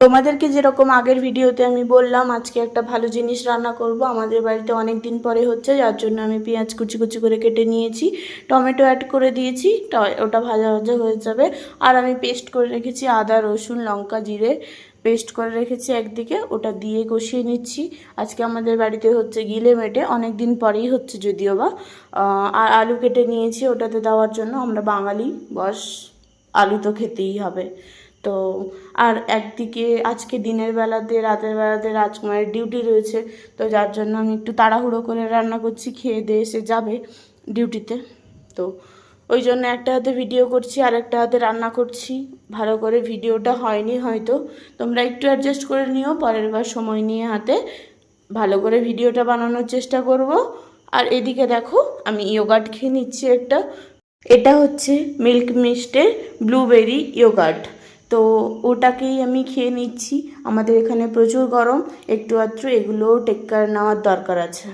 তোমাদেরকে যেরকম আগের ভিডিওতে আমি বললাম আজকে একটা ভালো জিনিস রান্না করব, আমাদের বাড়িতে অনেক দিন পরে হচ্ছে, যার জন্য আমি পেঁয়াজ কুচি কুচি করে কেটে নিয়েছি, টমেটো অ্যাড করে দিয়েছি, ওটা ভাজা ভাজা হয়ে যাবে। আর আমি পেস্ট করে রেখেছি আদা রসুন লঙ্কা জিরে পেস্ট করে রেখেছি একদিকে, ওটা দিয়ে কষিয়ে নিচ্ছি। আজকে আমাদের বাড়িতে হচ্ছে গিলে মেটে, অনেক দিন পরেই হচ্ছে যদিও বা। আর আলু কেটে নিয়েছি ওটাতে দেওয়ার জন্য, আমরা বাঙালি বস, আলু তো খেতেই হবে। তো আর একদিকে আজকে দিনের বেলাতে রাতের বেলাতে রাজকুমারের ডিউটি রয়েছে, তো যার জন্য আমি একটু তাড়াহুড়ো করে রান্না করছি, খেয়ে দিয়ে এসে যাবে ডিউটিতে। তো ওই জন্য একটা হাতে ভিডিও করছি আর একটা হাতে রান্না করছি, ভালো করে ভিডিওটা হয়নি হয়তো, তোমরা একটু অ্যাডজাস্ট করে নিও, পরের বার সময় নিয়ে হাতে ভালো করে ভিডিওটা বানানোর চেষ্টা করব। আর এদিকে দেখো আমি ইয়োগার্ট খেয়ে নিচ্ছি একটা, এটা হচ্ছে মিল্ক মিস্টের ব্লুবেরি ইয়োগার্ট, তো ওটাকেই আমি খেয়ে নিচ্ছি। আমাদের এখানে প্রচুর গরম, একটু আধটু এগুলোও টেক কেয়ার নেওয়ার দরকার আছে।